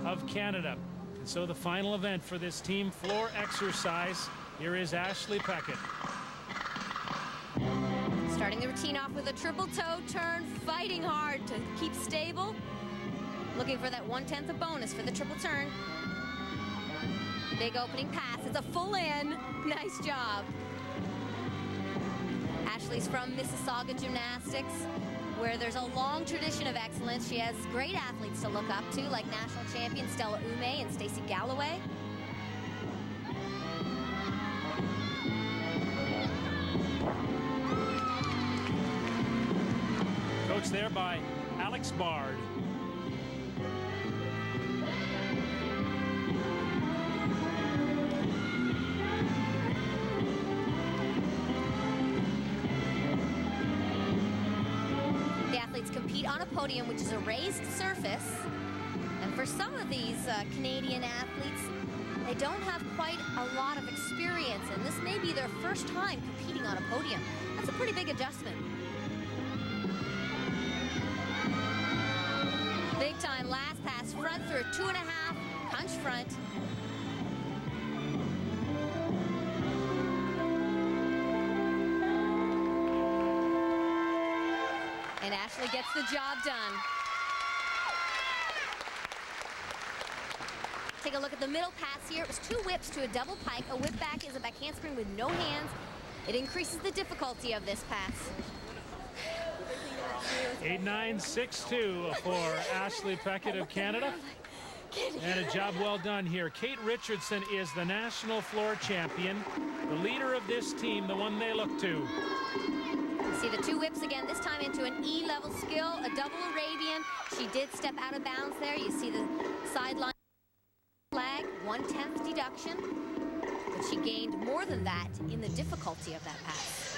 of Canada. And so the final event for this team floor exercise. Here is Ashley Peckett. Starting the routine off with a triple toe turn, fighting hard to keep stable. Looking for that 1/10 of bonus for the triple turn. Big opening pass. It's a full in. Nice job. Ashley's from Mississauga Gymnastics, where there's a long tradition of excellence. She has great athletes to look up to, like national champion Stella Ume and Stacey Galloway. Coached there by Alex Bard. Compete on a podium, which is a raised surface. And for some of these Canadian athletes, they don't have quite a lot of experience, and this may be their first time competing on a podium. That's a pretty big adjustment. Big time last pass, front through 2.5, punch front. And Ashley gets the job done. Take a look at the middle pass here. It was 2 whips to a double pike. A whip back is a back handspring with no hands. It increases the difficulty of this pass. 8-9-6-2 for Ashley Peckett of Canada. And a job well done here. Kate Richardson is the national floor champion, the leader of this team, the one they look to. See the 2 whips again, this time into an E-level skill, a double Arabian. She did step out of bounds there. You see the sideline flag, 1/10 deduction. But she gained more than that in the difficulty of that pass.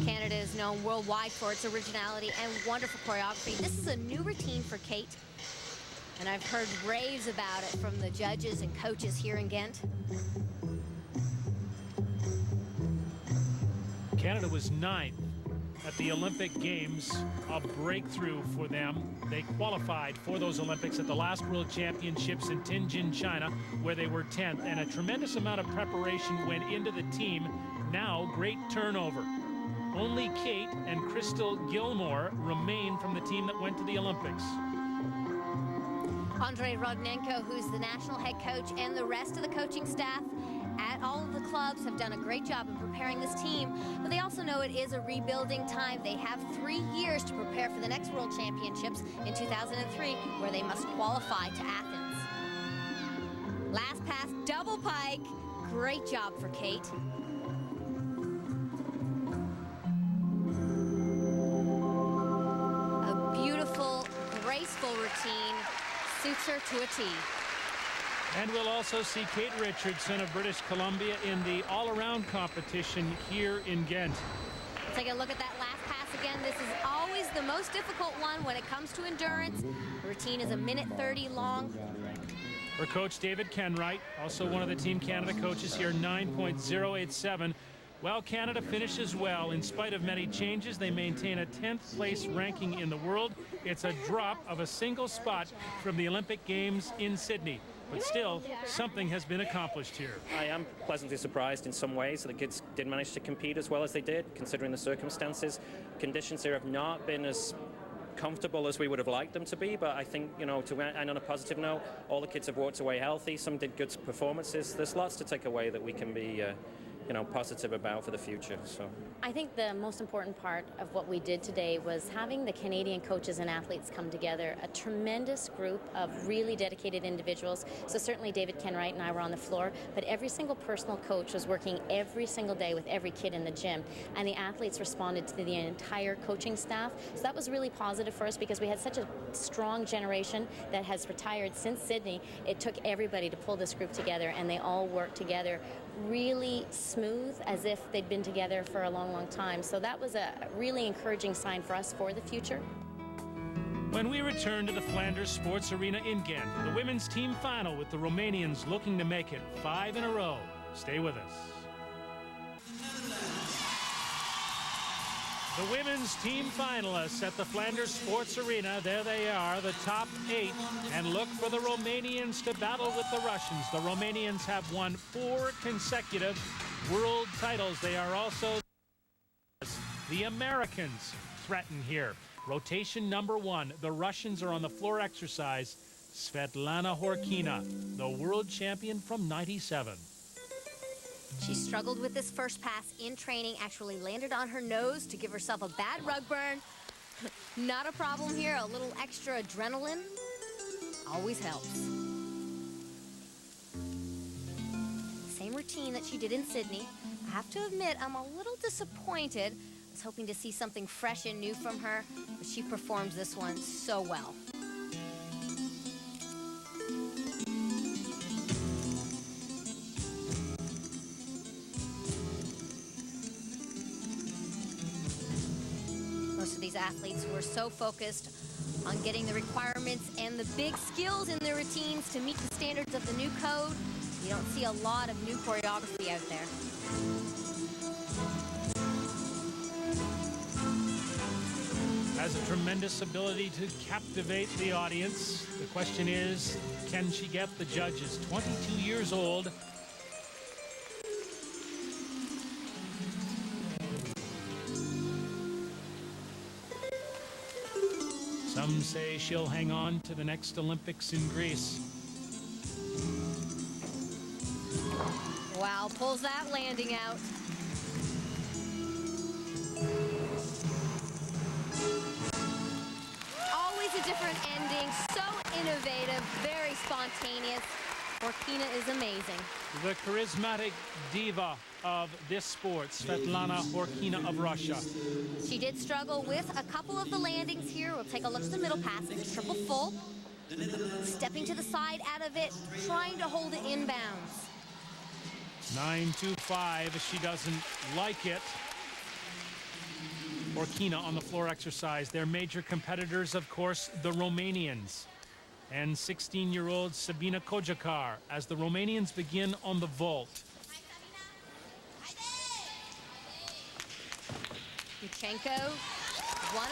Canada is known worldwide for its originality and wonderful choreography. This is a new routine for Kate. And I've heard raves about it from the judges and coaches here in Ghent. Canada was 9th at the Olympic Games, a breakthrough for them. They qualified for those Olympics at the last World Championships in Tianjin, China, where they were 10th. And a tremendous amount of preparation went into the team. Now, great turnover. Only Kate and Crystal Gilmore remain from the team that went to the Olympics. Andrei Rognenko, who's the national head coach, and the rest of the coaching staff at all of the clubs have done a great job in preparing this team. But they also know it is a rebuilding time. They have 3 years to prepare for the next World Championships in 2003, where they must qualify to Athens. Last pass, double pike. Great job for Kate. A beautiful, graceful routine. Suits her to a T. And we'll also see Kate Richardson of British Columbia in the all-around competition here in Ghent. Take a look at that last pass again. This is always the most difficult one when it comes to endurance. The routine is 1:30 long. Her coach, David Kenwright, also one of the Team Canada coaches here, 9.087. Well, Canada finishes well. In spite of many changes, they maintain a 10th place ranking in the world. It's a drop of a single spot from the Olympic Games in Sydney. But still, something has been accomplished here. I am pleasantly surprised in some ways that the kids did manage to compete as well as they did, considering the circumstances. Conditions here have not been as comfortable as we would have liked them to be, but I think, you know, to end on a positive note, all the kids have walked away healthy. Some did good performances. There's lots to take away that we can be you know, positive about for the future. So I think the most important part of what we did today was having the Canadian coaches and athletes come together, a tremendous group of really dedicated individuals. So certainly David Kenwright and I were on the floor, but every single personal coach was working every single day with every kid in the gym, and the athletes responded to the entire coaching staff. So that was really positive for us because we had such a strong generation that has retired since Sydney. It took everybody to pull this group together, and they all worked together really smooth, as if they'd been together for a long, long time. So that was a really encouraging sign for us for the future. When we return to the Flanders Sports Arena in Ghent, the women's team final with the Romanians looking to make it 5 in a row. Stay with us. The women's team finalists at the Flanders Sports Arena. There they are, the top 8. And look for the Romanians to battle with the Russians. The Romanians have won 4 consecutive world titles. They are also the Americans threaten here. Rotation number 1. The Russians are on the floor exercise. Svetlana Khorkina, the world champion from '97. She struggled with this first pass in training, actually landed on her nose to give herself a bad rug burn. Not a problem here, a little extra adrenaline always helps. Same routine that she did in Sydney. I have to admit, I'm a little disappointed. I was hoping to see something fresh and new from her, but she performs this one so well. Most of these athletes were so focused on getting the requirements and the big skills in their routines to meet the standards of the new code. You don't see a lot of new choreography out there. Has a tremendous ability to captivate the audience. The question is, can she get the judges? 22 years old. Some say she'll hang on to the next Olympics in Greece. Wow, pulls that landing out. Always a different ending, so innovative, very spontaneous. Khorkina is amazing. The charismatic diva of this sport, Svetlana Khorkina of Russia. She did struggle with a couple of the landings here. We'll take a look at the middle pass. It's triple full. Stepping to the side out of it, trying to hold it inbounds. 9.25. She doesn't like it. Khorkina on the floor exercise. Their major competitors, of course, the Romanians. And 16-year-old Sabina Cojocar as the Romanians begin on the vault. Yuchenko, 1.5.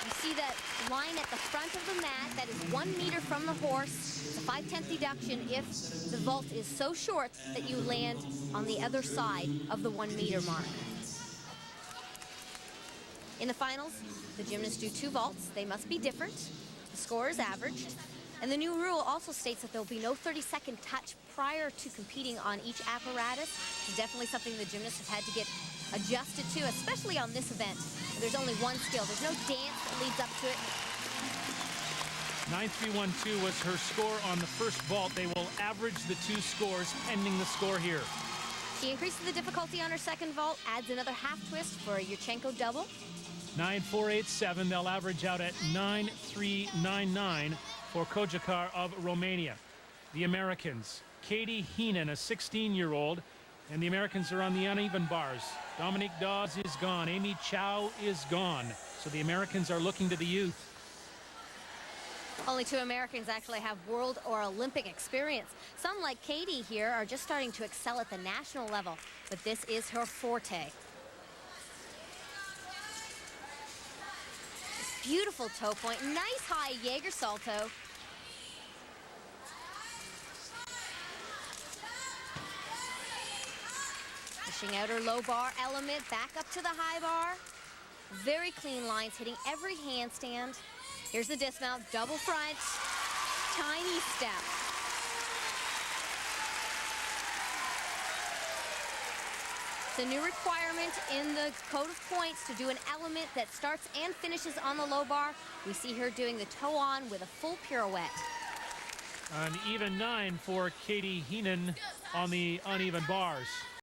You see that line at the front of the mat. That is 1 meter from the horse. It's a 5/10 deduction if the vault is so short that you land on the other side of the 1 meter mark. In the finals, the gymnasts do 2 vaults. They must be different. The score is averaged. And the new rule also states that there will be no 30-second touch prior to competing on each apparatus. It's definitely something the gymnasts have had to get adjusted to, especially on this event. There's only one skill. There's no dance that leads up to it. 9.312 was her score on the first vault. They will average the 2 scores pending the score here. She increases the difficulty on her second vault, adds another half twist for a Yuchenko double. 9.487. They'll average out at 9.399 for Cojocar of Romania. The Americans, Katie Heenan, a 16-year-old, and the Americans are on the uneven bars. Dominique Dawes is gone. Amy Chow is gone. So the Americans are looking to the youth. Only 2 Americans actually have world or Olympic experience. Some, like Katie here, are just starting to excel at the national level, but this is her forte. Beautiful toe point, nice high Jaeger salto. Pushing out her low bar element, back up to the high bar. Very clean lines, hitting every handstand. Here's the dismount, double front, tiny step. It's a new requirement in the code of points to do an element that starts and finishes on the low bar. We see her doing the toe on with a full pirouette. An even 9 for Katie Heenan on the uneven bars.